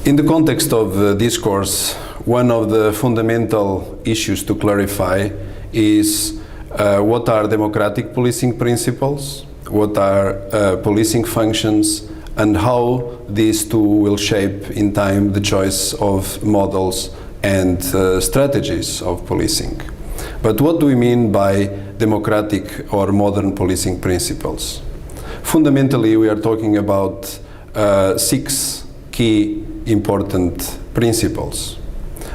In the context of the discourse, one of the fundamental issues to clarify is what are democratic policing principles, what are policing functions, and how these two will shape in time the choice of models and strategies of policing. But what do we mean by democratic or modern policing principles? Fundamentally, we are talking about 6 key important principles.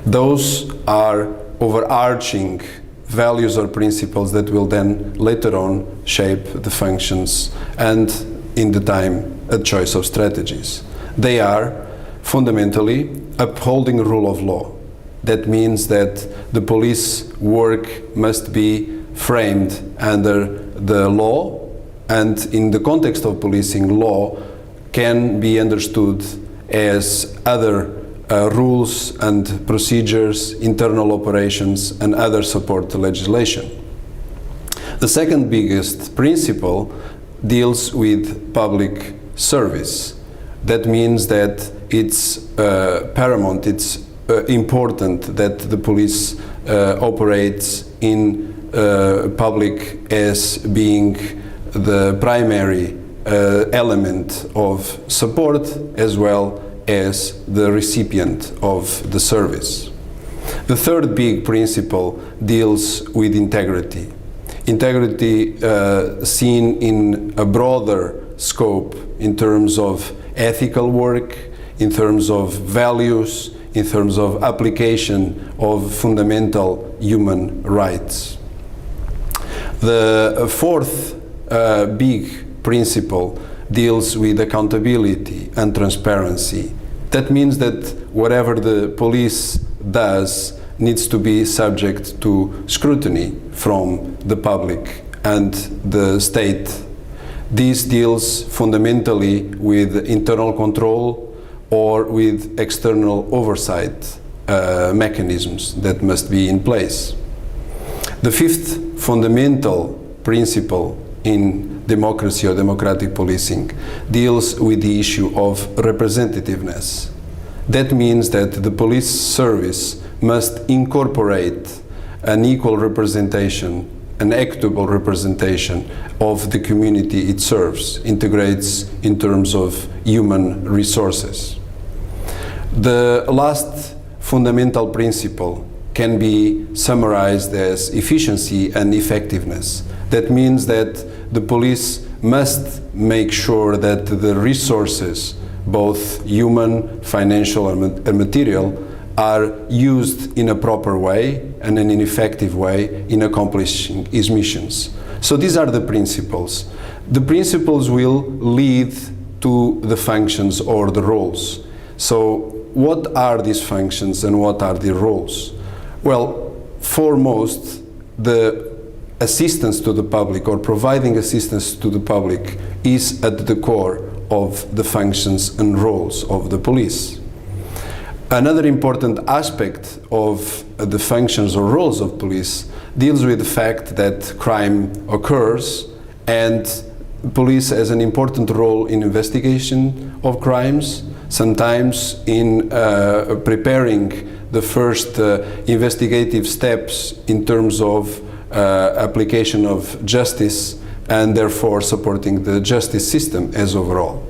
Those are overarching values or principles that will then later on shape the functions and in the time a choice of strategies. They are fundamentally upholding rule of law. That means that the police work must be framed under the law, and in the context of policing, law can be understood as other rules and procedures, internal operations, and other support legislation. The second biggest principle deals with public service. That means that it's paramount, it's important that the police operates in public as being the primary element of support as well as the recipient of the service. The third big principle deals with integrity. Integrity seen in a broader scope in terms of ethical work, in terms of values, in terms of application of fundamental human rights. The fourth big principle deals with accountability and transparency. That means that whatever the police does needs to be subject to scrutiny from the public and the state. This deals fundamentally with internal control or with external oversight mechanisms that must be in place. The fifth fundamental principle in democracy or democratic policing deals with the issue of representativeness. That means that the police service must incorporate an equal representation, an equitable representation of the community it serves, integrates in terms of human resources. The last fundamental principle can be summarized as efficiency and effectiveness. That means that the police must make sure that the resources, both human, financial, and material, are used in a proper way and in an effective way in accomplishing its missions. So these are the principles. The principles will lead to the functions or the roles. So what are these functions and what are the roles? Well, foremost, the assistance to the public or providing assistance to the public is at the core of the functions and roles of the police. Another important aspect of the functions or roles of police deals with the fact that crime occurs, and police has an important role in investigation of crimes, sometimes in preparing the first investigative steps in terms of application of justice and therefore supporting the justice system as overall.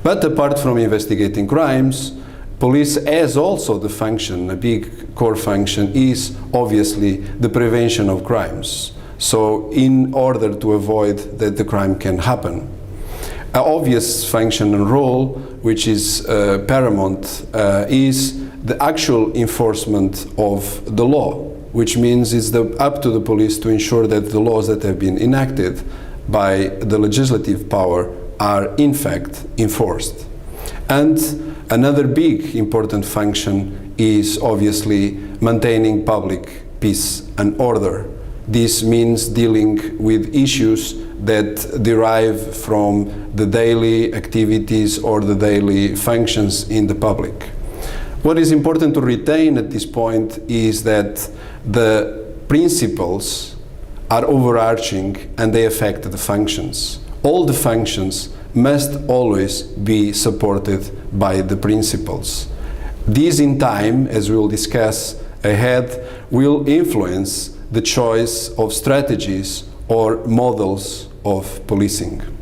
But apart from investigating crimes, police has also the function, a big core function is obviously the prevention of crimes. So in order to avoid that the crime can happen. An obvious function and role, which is paramount, is the actual enforcement of the law, which means it's up to the police to ensure that the laws that have been enacted by the legislative power are in fact enforced. And another big important function is obviously maintaining public peace and order. This means dealing with issues that derive from the daily activities or the daily functions in the public. What is important to retain at this point is that the principles are overarching and they affect the functions. All the functions must always be supported by the principles. This in time, as we will discuss ahead, will influence the choice of strategies or models of policing.